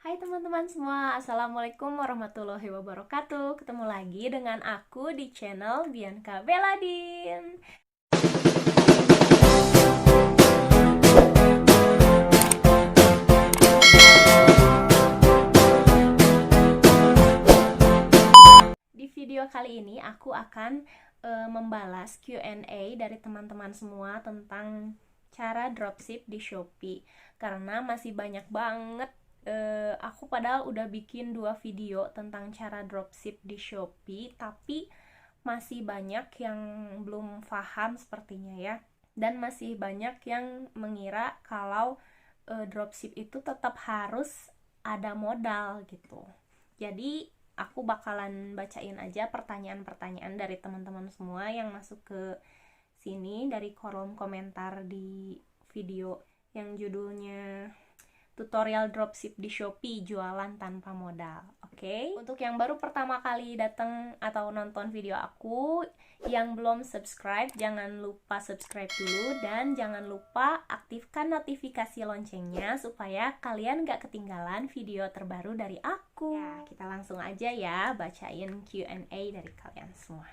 Hai teman-teman semua, Assalamualaikum warahmatullahi wabarakatuh. Ketemu lagi dengan aku di channel Bianca Beladin. Di video kali ini aku akan membalas Q&A dari teman-teman semua tentang cara dropship di Shopee. Karena masih banyak banget, aku padahal udah bikin 2 video tentang cara dropship di Shopee, tapi masih banyak yang belum paham sepertinya ya. Dan masih banyak yang mengira kalau dropship itu tetap harus ada modal gitu. Jadi aku bakalan bacain aja pertanyaan-pertanyaan dari teman-teman semua yang masuk ke sini dari kolom komentar di video yang judulnya tutorial dropship di Shopee jualan tanpa modal. Oke. Untuk yang baru pertama kali datang atau nonton video aku, yang belum subscribe jangan lupa subscribe dulu dan jangan lupa aktifkan notifikasi loncengnya supaya kalian gak ketinggalan video terbaru dari aku. Ya, kita langsung aja ya bacain Q&A dari kalian semua.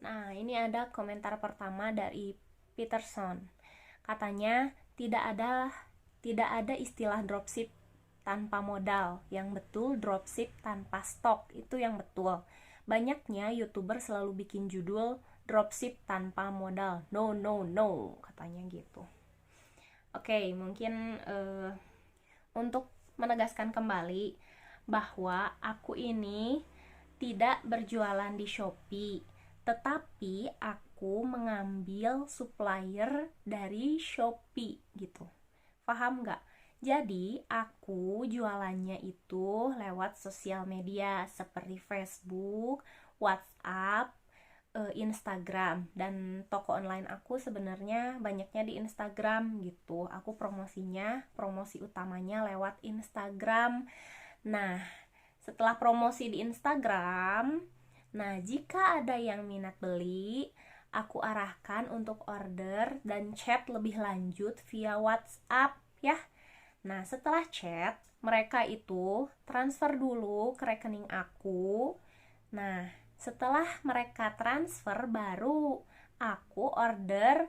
Nah, ini ada komentar pertama dari Peterson. Katanya tidak ada istilah dropship tanpa modal. Yang betul dropship tanpa stok, itu yang betul. Banyaknya YouTuber selalu bikin judul dropship tanpa modal. No, no, no, katanya gitu. Oke, mungkin untuk menegaskan kembali bahwa aku ini tidak berjualan di Shopee, tetapi aku mengambil supplier dari Shopee gitu. Paham nggak? Jadi aku jualannya itu lewat sosial media seperti Facebook, WhatsApp, Instagram, dan toko online aku sebenarnya banyaknya di Instagram gitu. Aku promosi utamanya lewat Instagram. Nah, setelah promosi di Instagram, nah jika ada yang minat beli, aku arahkan untuk order dan chat lebih lanjut via WhatsApp ya. Nah, setelah chat, mereka itu transfer dulu ke rekening aku. Nah, setelah mereka transfer baru aku order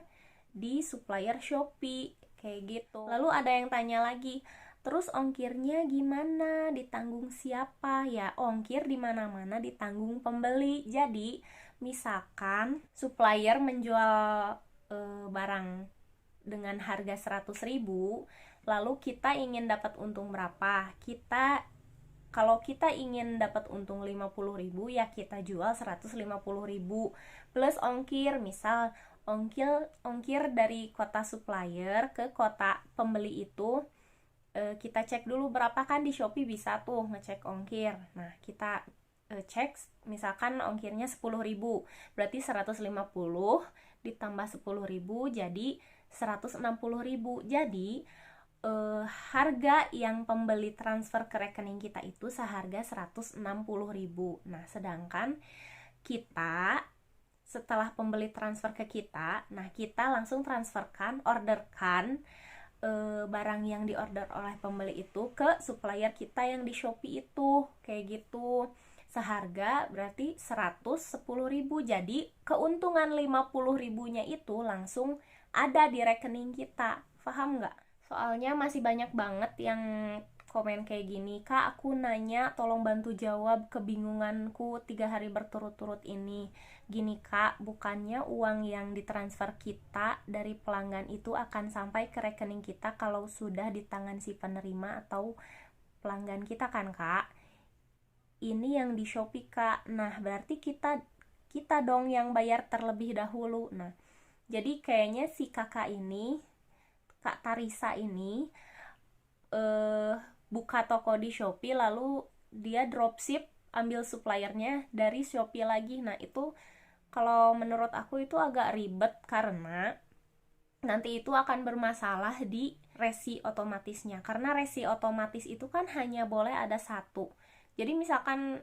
di supplier Shopee kayak gitu. Lalu ada yang tanya lagi, terus ongkirnya gimana? Ditanggung siapa? Ya, ongkir di mana-mana ditanggung pembeli. Jadi, misalkan supplier menjual barang dengan harga 100.000, lalu kita ingin dapat untung berapa? Kalau kita ingin dapat untung 50.000, ya kita jual 150.000 plus ongkir. Misal ongkir dari kota supplier ke kota pembeli itu kita cek dulu berapa, kan di Shopee bisa tuh ngecek ongkir. Nah, kita cek misalkan ongkirnya 10.000, berarti 150 ditambah 10.000 jadi 160.000. Jadi harga yang pembeli transfer ke rekening kita itu seharga 160.000. Nah, sedangkan kita setelah pembeli transfer ke kita, nah kita langsung orderkan barang yang diorder oleh pembeli itu ke supplier kita yang di Shopee itu, kayak gitu. Seharga berarti 110.000. Jadi keuntungan 50.000-nya itu langsung ada di rekening kita. Paham nggak? Soalnya masih banyak banget yang komen kayak gini, Kak aku nanya tolong bantu jawab kebingunganku 3 hari berturut-turut ini. Gini Kak, bukannya uang yang ditransfer kita dari pelanggan itu akan sampai ke rekening kita kalau sudah di tangan si penerima atau pelanggan kita kan Kak? Ini yang di Shopee Kak. Nah berarti kita dong yang bayar terlebih dahulu. Nah jadi kayaknya si kakak ini, Kak Tarisa ini buka toko di Shopee lalu dia dropship, ambil suppliernya dari Shopee lagi. Nah itu kalau menurut aku itu agak ribet karena nanti itu akan bermasalah di resi otomatisnya, karena resi otomatis itu kan hanya boleh ada satu. Jadi misalkan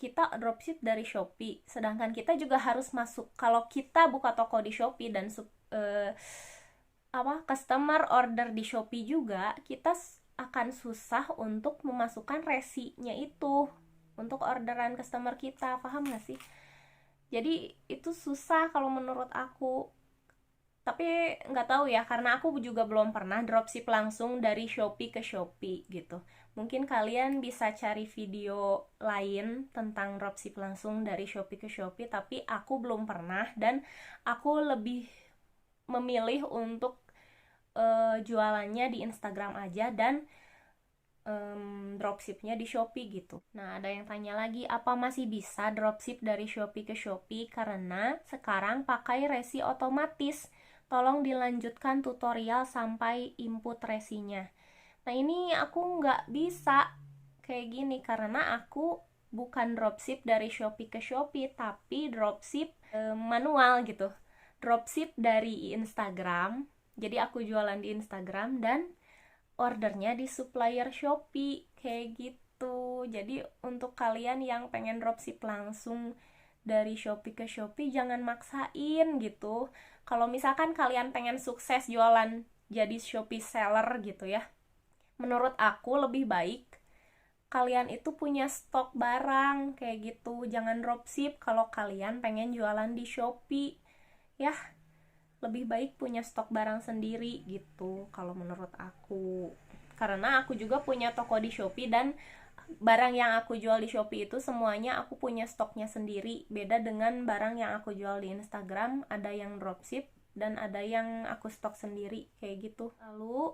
kita dropship dari Shopee, sedangkan kita juga harus masuk, kalau kita buka toko di Shopee dan customer order di Shopee juga, kita akan susah untuk memasukkan resinya itu untuk orderan customer kita, paham gak sih? Jadi itu susah kalau menurut aku. Tapi nggak tahu ya, karena aku juga belum pernah dropship langsung dari Shopee ke Shopee gitu. Mungkin kalian bisa cari video lain tentang dropship langsung dari Shopee ke Shopee, tapi aku belum pernah, dan aku lebih memilih untuk jualannya di Instagram aja dan dropshipnya di Shopee gitu. Nah, ada yang tanya lagi, apa masih bisa dropship dari Shopee ke Shopee? Karena sekarang pakai resi otomatis. Tolong dilanjutkan tutorial sampai input resinya. Nah, ini aku nggak bisa kayak gini karena aku bukan dropship dari Shopee ke Shopee, tapi dropship manual gitu. Dropship dari Instagram. Jadi aku jualan di Instagram dan ordernya di supplier Shopee kayak gitu. Jadi untuk kalian yang pengen dropship langsung dari Shopee ke Shopee, jangan maksain gitu. Kalau misalkan kalian pengen sukses jualan jadi Shopee seller gitu ya, menurut aku lebih baik kalian itu punya stok barang kayak gitu. Jangan dropship kalau kalian pengen jualan di Shopee ya. Lebih baik punya stok barang sendiri gitu kalau menurut aku. Karena aku juga punya toko di Shopee dan barang yang aku jual di Shopee itu semuanya aku punya stoknya sendiri. Beda dengan barang yang aku jual di Instagram, ada yang dropship dan ada yang aku stok sendiri kayak gitu. Lalu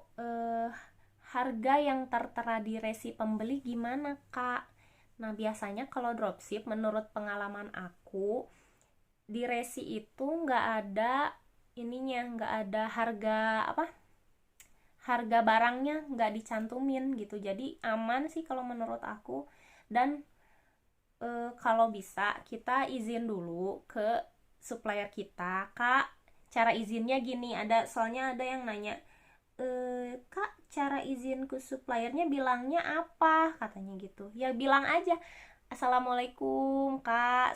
harga yang tertera di resi pembeli gimana, Kak? Nah, biasanya kalau dropship menurut pengalaman aku di resi itu nggak ada ininya, nggak ada harga harga barangnya nggak dicantumin gitu. Jadi aman sih kalau menurut aku. Dan kalau bisa kita izin dulu ke supplier kita, Kak, cara izinnya gini. Soalnya ada yang nanya, Kak, cara izin ke suppliernya bilangnya apa, katanya gitu. Ya bilang aja, Assalamualaikum Kak,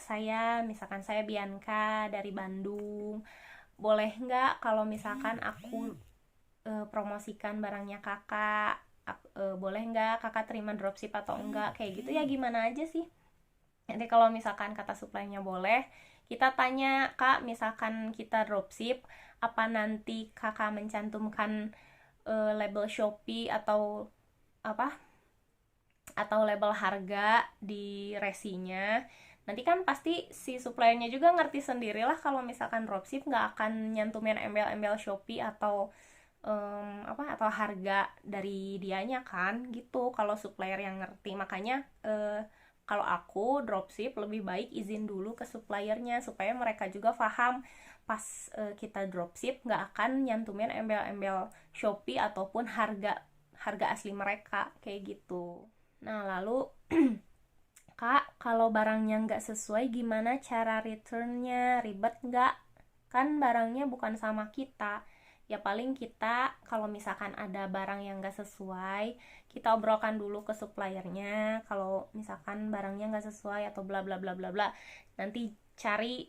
misalkan saya Bianca dari Bandung, boleh nggak kalau misalkan aku promosikan barangnya kakak, boleh nggak kakak terima dropship atau enggak, kayak gitu ya, gimana aja sih. Nanti kalau misalkan kata suplainya boleh, kita tanya, Kak, misalkan kita dropship, apa nanti kakak mencantumkan label Shopee atau apa, atau label harga di resinya. Nanti kan pasti si suppliernya juga ngerti sendirilah kalau misalkan dropship nggak akan nyantumin embel-embel Shopee atau atau harga dari dianya kan gitu, kalau supplier yang ngerti. Makanya kalau aku dropship lebih baik izin dulu ke suppliernya supaya mereka juga paham pas kita dropship nggak akan nyantumin embel-embel Shopee ataupun harga asli mereka kayak gitu. Nah, lalu Kak, kalau barangnya nggak sesuai gimana cara returnnya? Ribet nggak? Kan barangnya bukan sama kita. Ya paling kita kalau misalkan ada barang yang nggak sesuai, kita obrolkan dulu ke suppliernya. Kalau misalkan barangnya nggak sesuai atau bla bla bla bla bla, nanti cari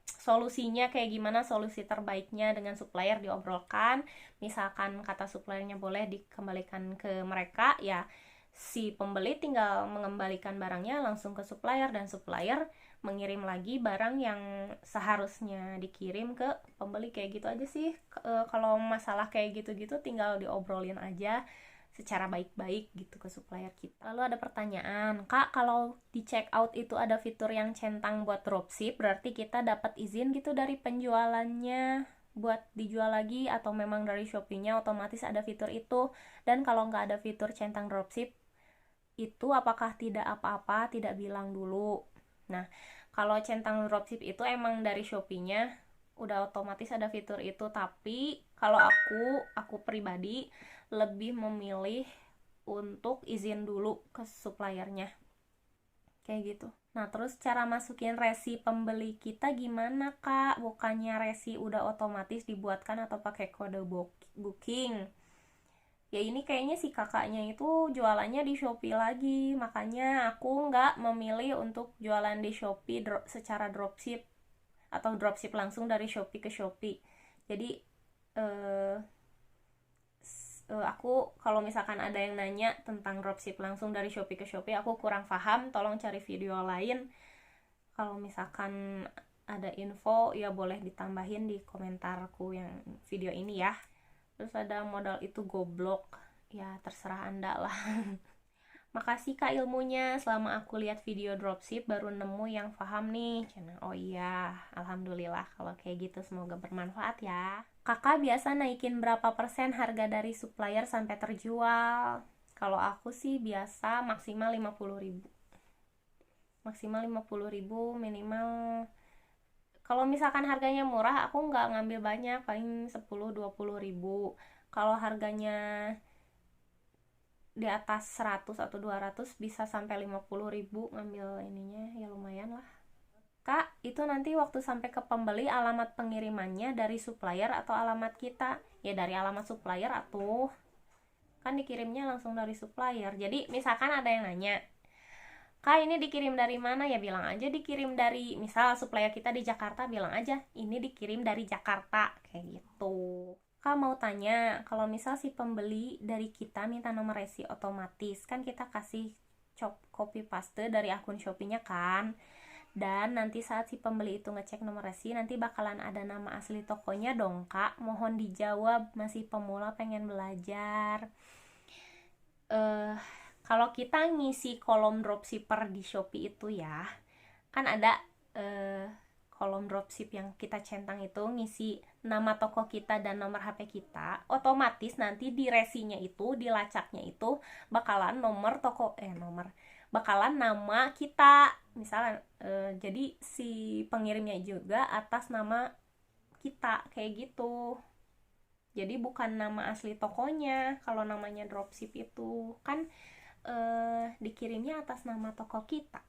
solusinya kayak gimana, solusi terbaiknya dengan supplier diobrolkan. Misalkan kata suppliernya boleh dikembalikan ke mereka, ya si pembeli tinggal mengembalikan barangnya langsung ke supplier dan supplier mengirim lagi barang yang seharusnya dikirim ke pembeli. Kayak gitu aja sih. Kalau masalah kayak gitu-gitu tinggal diobrolin aja secara baik-baik gitu ke supplier kita. Lalu ada pertanyaan, Kak, kalau di check out itu ada fitur yang centang buat dropship, berarti kita dapat izin gitu dari penjualannya buat dijual lagi, atau memang dari Shopee-nya otomatis ada fitur itu? Dan kalau nggak ada fitur centang dropship itu apakah tidak apa-apa, tidak bilang dulu? Nah, kalau centang dropship itu emang dari Shopee-nya udah otomatis ada fitur itu, tapi kalau aku pribadi lebih memilih untuk izin dulu ke suppliernya kayak gitu. Nah, terus cara masukin resi pembeli kita gimana, Kak? Bukannya resi udah otomatis dibuatkan atau pakai kode booking? Ya ini kayaknya si kakaknya itu jualannya di Shopee lagi, makanya aku nggak memilih untuk jualan di Shopee secara dropship atau dropship langsung dari Shopee ke Shopee. Jadi aku kalau misalkan ada yang nanya tentang dropship langsung dari Shopee ke Shopee, aku kurang paham, tolong cari video lain. Kalau misalkan ada info ya boleh ditambahin di komentarku yang video ini ya. Terus ada modal itu goblok, ya terserah anda lah. Makasih kak ilmunya, selama aku lihat video dropship baru nemu yang paham nih. Oh iya, alhamdulillah kalau kayak gitu, semoga bermanfaat ya. Kakak biasa naikin berapa persen harga dari supplier sampai terjual? Kalau aku sih biasa maksimal 50.000. Maksimal 50.000, minimal. Kalau misalkan harganya murah, aku nggak ngambil banyak, paling 10-20 ribu. Kalau harganya di atas 100 atau 200 bisa sampai 50.000 ngambil ininya, ya lumayan lah. Kak, itu nanti waktu sampai ke pembeli alamat pengirimannya dari supplier atau alamat kita? Ya dari alamat supplier atuh. Kan dikirimnya langsung dari supplier. Jadi misalkan ada yang nanya, Kak ini dikirim dari mana? Ya bilang aja dikirim dari, misal supplier kita di Jakarta, bilang aja ini dikirim dari Jakarta. Kayak gitu. Kak mau tanya, kalau misal si pembeli dari kita minta nomor resi otomatis, kan kita kasih copy paste dari akun Shopee-nya kan? Dan nanti saat si pembeli itu ngecek nomor resi, nanti bakalan ada nama asli tokonya dong kak. Mohon dijawab, masih pemula pengen belajar. Kalau kita ngisi kolom dropshipper di Shopee itu ya, kan ada kolom dropship yang kita centang itu ngisi nama toko kita dan nomor HP kita, otomatis nanti di resinya itu, di lacaknya itu bakalan bakalan nama kita, misalnya jadi si pengirimnya juga atas nama kita kayak gitu. Jadi bukan nama asli tokonya. Kalau namanya dropship itu kan dikirimnya atas nama toko kita.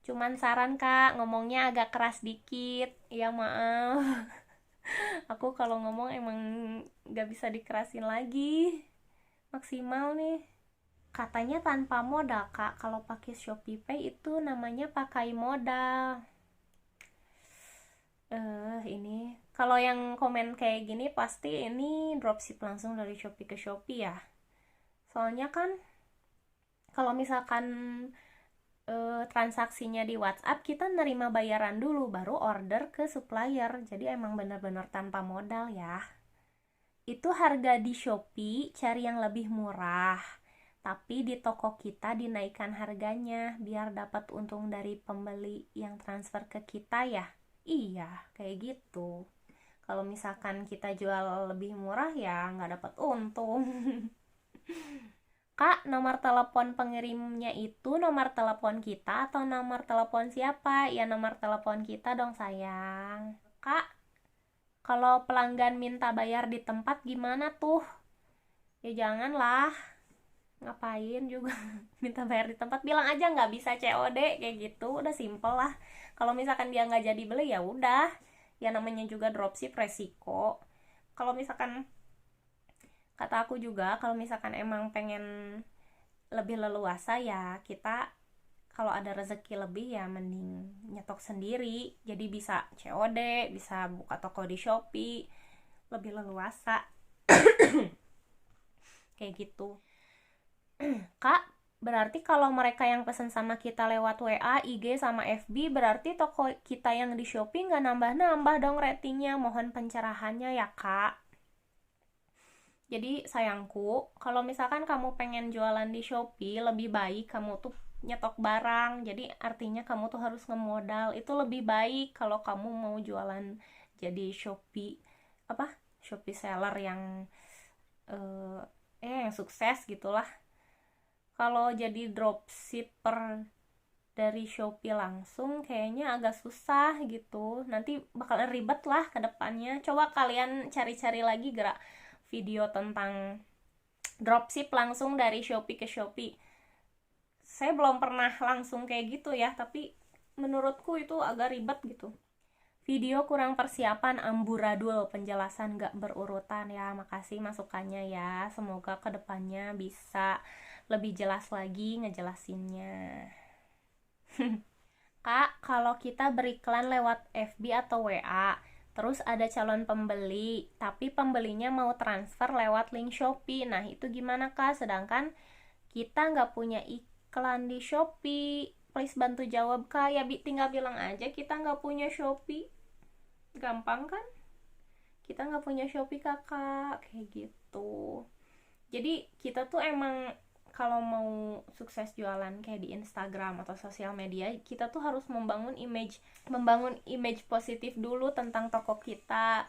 Cuman saran kak, ngomongnya agak keras dikit, ya maaf. Aku kalau ngomong emang gak bisa dikerasin lagi, maksimal nih. Katanya tanpa modal kak, kalau pakai Shopee Pay itu namanya pakai modal. Ini kalau yang komen kayak gini pasti ini dropship langsung dari Shopee ke Shopee ya. Soalnya kan kalau misalkan transaksinya di WhatsApp, kita nerima bayaran dulu baru order ke supplier. Jadi emang benar-benar tanpa modal ya. Itu harga di Shopee cari yang lebih murah, tapi di toko kita dinaikkan harganya biar dapat untung dari pembeli yang transfer ke kita ya. Iya, kayak gitu. Kalau misalkan kita jual lebih murah ya nggak dapat untung. Kak, nomor telepon pengirimnya itu nomor telepon kita atau nomor telepon siapa? Ya nomor telepon kita dong sayang. Kak, kalau pelanggan minta bayar di tempat gimana tuh? Ya janganlah, ngapain juga minta bayar di tempat, bilang aja nggak bisa COD kayak gitu, udah simple lah. Kalau misalkan dia nggak jadi beli ya udah, ya namanya juga dropship resiko. Kalau misalkan kata aku juga, kalau misalkan emang pengen lebih leluasa ya kita kalau ada rezeki lebih ya mending nyetok sendiri, jadi bisa COD, bisa buka toko di Shopee, lebih leluasa. Kayak gitu. Kak, berarti kalau mereka yang pesen sama kita lewat WA, IG, sama FB, berarti toko kita yang di Shopee nggak nambah-nambah dong ratingnya. Mohon pencerahannya ya, Kak. Jadi, sayangku, kalau misalkan kamu pengen jualan di Shopee, lebih baik kamu tuh nyetok barang. Jadi, artinya kamu tuh harus ngemodal. Itu lebih baik kalau kamu mau jualan jadi Shopee, Shopee seller yang yang sukses gitulah. Kalau jadi dropshipper dari Shopee langsung kayaknya agak susah gitu. Nanti bakal ribet lah ke depannya. Coba kalian cari-cari lagi gerak video tentang dropship langsung dari Shopee ke Shopee. Saya belum pernah langsung kayak gitu ya, tapi menurutku itu agak ribet gitu. Video kurang persiapan, amburadul, penjelasan gak berurutan ya. Makasih masukannya ya. Semoga kedepannya bisa lebih jelas lagi ngejelasinnya. Kak, kalau kita beriklan lewat FB atau WA, Terus ada calon pembeli, tapi pembelinya mau transfer lewat link Shopee. Nah, itu gimana Kak? Sedangkan kita nggak punya iklan di Shopee. Please bantu jawab Kak. Ya tinggal bilang aja kita nggak punya Shopee. Gampang kan? Kita nggak punya Shopee kakak. Kayak gitu. Jadi kita tuh emang kalau mau sukses jualan kayak di Instagram atau sosial media, kita tuh harus membangun image positif dulu tentang toko kita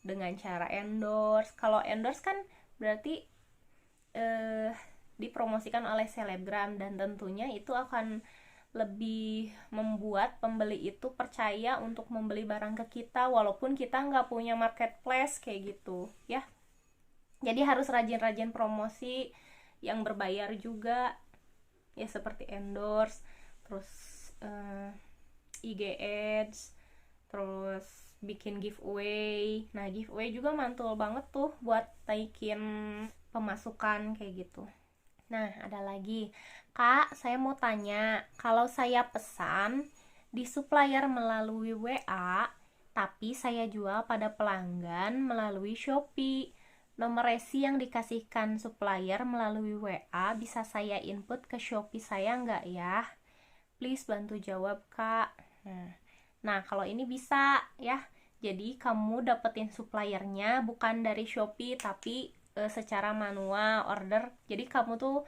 dengan cara endorse. Kalau endorse kan berarti dipromosikan oleh selebgram, dan tentunya itu akan lebih membuat pembeli itu percaya untuk membeli barang ke kita walaupun kita nggak punya marketplace kayak gitu ya. Jadi harus rajin-rajin promosi yang berbayar juga ya, seperti endorse, terus IG ads, terus bikin giveaway. Nah, giveaway juga mantul banget tuh buat naikin pemasukan kayak gitu. Nah, ada lagi. Kak, saya mau tanya, kalau saya pesan di supplier melalui WA, tapi saya jual pada pelanggan melalui Shopee, nomor resi yang dikasihkan supplier melalui WA bisa saya input ke Shopee saya nggak ya? Please bantu jawab, Kak. Nah, kalau ini bisa ya. Jadi kamu dapetin suppliernya bukan dari Shopee tapi secara manual order. Jadi kamu tuh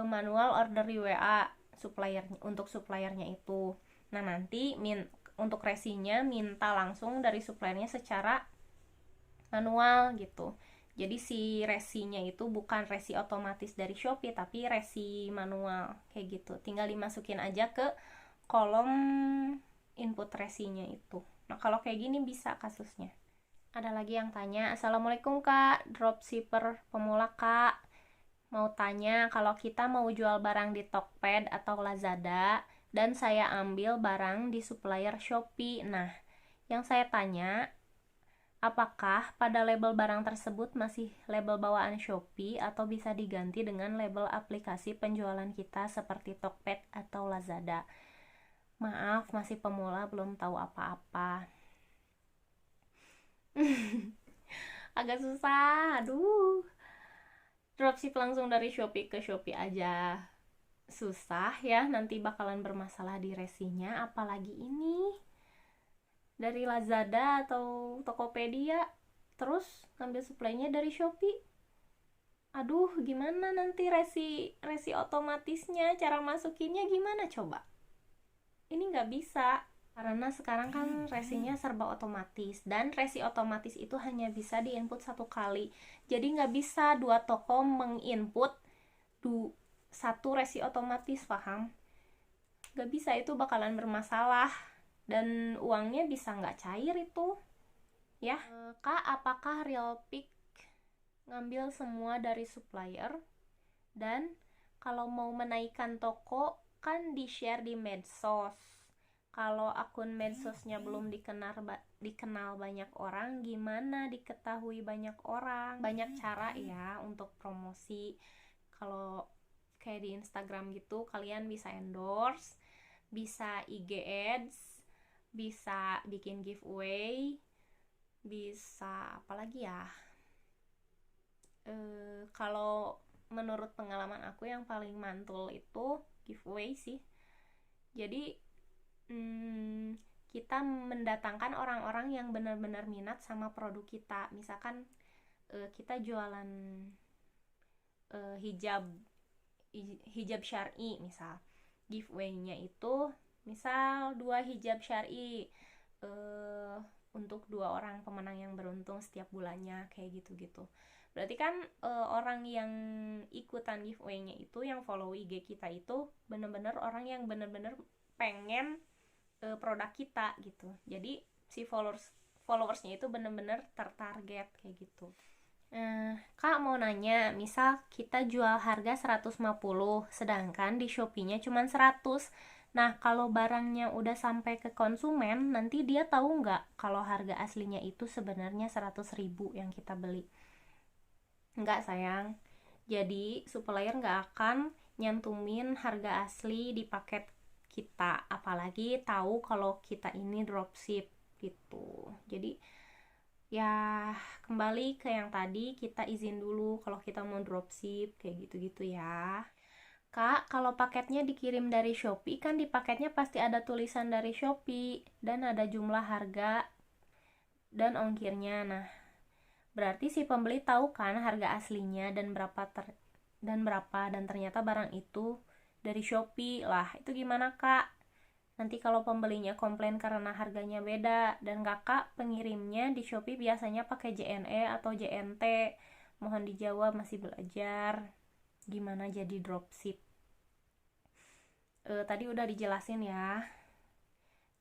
manual order di WA untuk suppliernya itu. Nah, nanti untuk resinya minta langsung dari suppliernya secara manual gitu. Jadi si resinya itu bukan resi otomatis dari Shopee tapi resi manual kayak gitu. Tinggal dimasukin aja ke kolom input resinya itu. Nah, kalau kayak gini bisa kasusnya. Ada lagi yang tanya, Assalamualaikum Kak, dropshipper pemula Kak. Mau tanya, kalau kita mau jual barang di Tokped atau Lazada, dan saya ambil barang di supplier Shopee. Nah, yang saya tanya, apakah pada label barang tersebut masih label bawaan Shopee atau bisa diganti dengan label aplikasi penjualan kita seperti Tokped atau Lazada? Maaf, masih pemula, belum tahu apa-apa. Agak susah, aduh. Dropship langsung dari Shopee ke Shopee aja susah ya, nanti bakalan bermasalah di resinya. Apalagi ini dari Lazada atau Tokopedia, terus ngambil supply-nya dari Shopee. Aduh, gimana nanti resi otomatisnya, cara masukinnya gimana coba? Ini nggak bisa, karena sekarang kan resinya serba otomatis, dan resi otomatis itu hanya bisa diinput satu kali. Jadi nggak bisa dua toko menginput satu resi otomatis, paham? Nggak bisa, itu bakalan bermasalah dan uangnya bisa nggak cair itu ya. Kak, apakah Realpic ngambil semua dari supplier? Dan kalau mau menaikkan toko kan di-share di medsos. Kalau akun medsosnya belum dikenal banyak orang, gimana diketahui banyak orang? Banyak cara ya untuk promosi. Kalau kayak di Instagram gitu, kalian bisa endorse, bisa IG ads, bisa bikin giveaway, bisa apa lagi ya? Kalau menurut pengalaman aku yang paling mantul itu giveaway sih. Jadi kita mendatangkan orang-orang yang benar-benar minat sama produk kita. Misalkan kita jualan hijab syar'i, misal giveaway-nya itu misal 2 hijab syar'i untuk 2 orang pemenang yang beruntung setiap bulannya, kayak gitu-gitu. Berarti kan orang yang ikutan giveaway-nya itu, yang follow IG kita itu bener-bener orang yang bener-bener pengen produk kita gitu. Jadi si followersnya itu bener-bener tertarget kayak gitu. Kak mau nanya, misal kita jual harga 150, sedangkan di Shopee-nya cuma 100. Nah, kalau barangnya udah sampai ke konsumen, nanti dia tahu nggak kalau harga aslinya itu sebenarnya 100.000 yang kita beli? Nggak sayang. Jadi, supplier nggak akan nyantumin harga asli di paket kita, apalagi tahu kalau kita ini dropship. gitu. Jadi ya kembali ke yang tadi, kita izin dulu kalau kita mau dropship kayak gitu-gitu ya. Kak, kalau paketnya dikirim dari Shopee kan di paketnya pasti ada tulisan dari Shopee dan ada jumlah harga dan ongkirnya. Nah, berarti si pembeli tahu kan harga aslinya dan berapa dan ternyata barang itu dari Shopee. Lah, itu gimana, Kak? Nanti kalau pembelinya komplain karena harganya beda dan kakak pengirimnya di Shopee biasanya pakai JNE atau JNT. Mohon dijawab, masih belajar. Gimana jadi dropship? Tadi udah dijelasin ya.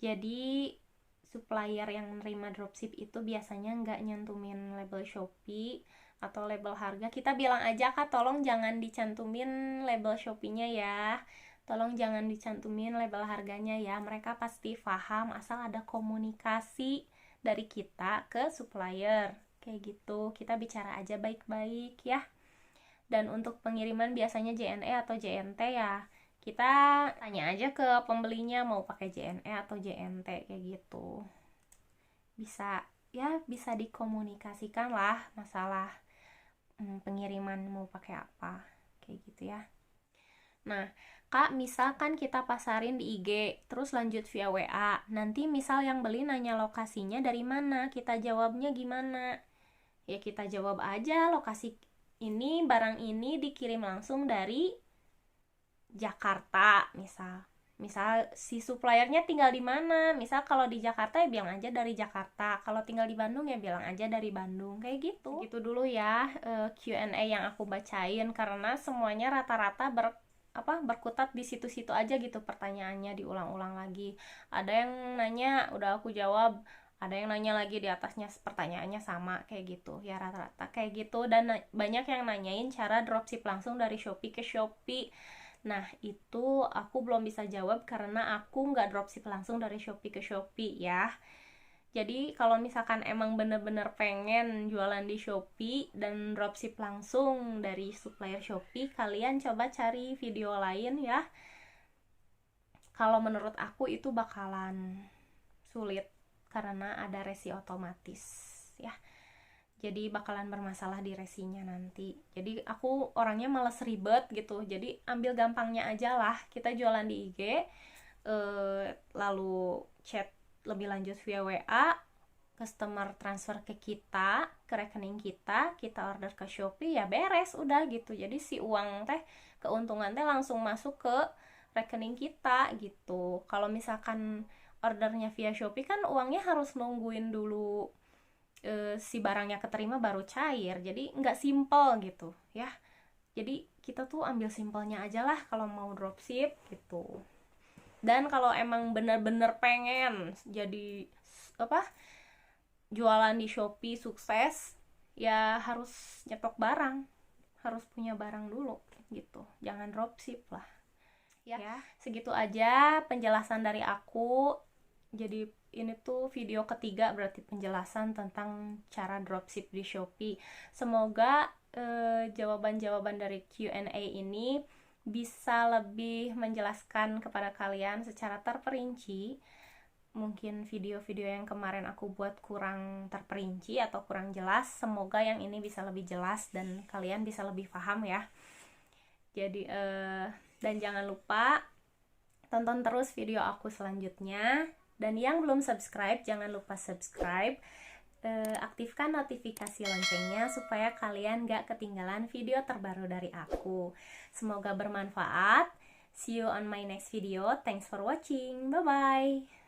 Jadi supplier yang nerima dropship itu biasanya nggak nyantumin label Shopee atau label harga. Kita bilang aja, Kak, tolong jangan dicantumin label Shopee-nya ya. Tolong jangan dicantumin label harganya ya. Mereka pasti paham asal ada komunikasi dari kita ke supplier. Kayak gitu. Kita bicara aja baik-baik ya. Dan untuk pengiriman biasanya JNE atau JNT ya. Kita tanya aja ke pembelinya mau pakai JNE atau JNT kayak gitu. Bisa dikomunikasikan lah masalah pengiriman mau pakai apa kayak gitu ya. Nah, Kak, misalkan kita pasarin di IG, terus lanjut via WA. Nanti misal yang beli nanya lokasinya dari mana, kita jawabnya gimana? Ya kita jawab aja lokasi ini, barang ini dikirim langsung dari Jakarta misal si suppliernya tinggal di mana, misal kalau di Jakarta ya bilang aja dari Jakarta, kalau tinggal di Bandung ya bilang aja dari Bandung, kayak gitu dulu ya. Q&A yang aku bacain karena semuanya rata-rata berkutat di situ-situ aja gitu, pertanyaannya diulang-ulang lagi. Ada yang nanya udah aku jawab, ada yang nanya lagi di atasnya pertanyaannya sama kayak gitu ya, rata-rata kayak gitu. Dan banyak yang nanyain cara dropship langsung dari Shopee ke Shopee. Nah, itu aku belum bisa jawab karena aku nggak dropship langsung dari Shopee ke Shopee ya. Jadi kalau misalkan emang bener-bener pengen jualan di Shopee dan dropship langsung dari supplier Shopee, kalian coba cari video lain ya. Kalau menurut aku itu bakalan sulit karena ada resi otomatis ya. Jadi bakalan bermasalah di resinya nanti. Jadi aku orangnya males ribet gitu. Jadi ambil gampangnya aja lah. Kita jualan di IG, lalu chat lebih lanjut via WA, customer transfer ke kita, ke rekening kita order ke Shopee, ya beres udah gitu. Jadi si uang teh, keuntungan teh langsung masuk ke rekening kita gitu. Kalau misalkan ordernya via Shopee kan uangnya harus nungguin dulu si barangnya keterima baru cair, jadi nggak simple gitu ya. Jadi kita tuh ambil simpelnya aja lah kalau mau dropship gitu. Dan kalau emang bener-bener pengen jadi jualan di Shopee sukses, ya harus nyetok barang, harus punya barang dulu gitu, jangan dropship lah ya. Segitu aja penjelasan dari aku. Jadi ini tuh video ketiga berarti penjelasan tentang cara dropship di Shopee. Semoga jawaban-jawaban dari Q&A ini bisa lebih menjelaskan kepada kalian secara terperinci. Mungkin video-video yang kemarin aku buat kurang terperinci atau kurang jelas. Semoga yang ini bisa lebih jelas dan kalian bisa lebih paham ya. Jadi dan jangan lupa tonton terus video aku selanjutnya. Dan yang belum subscribe, jangan lupa subscribe. Aktifkan notifikasi loncengnya supaya kalian gak ketinggalan video terbaru dari aku. Semoga bermanfaat. See you on my next video. Thanks for watching. Bye-bye.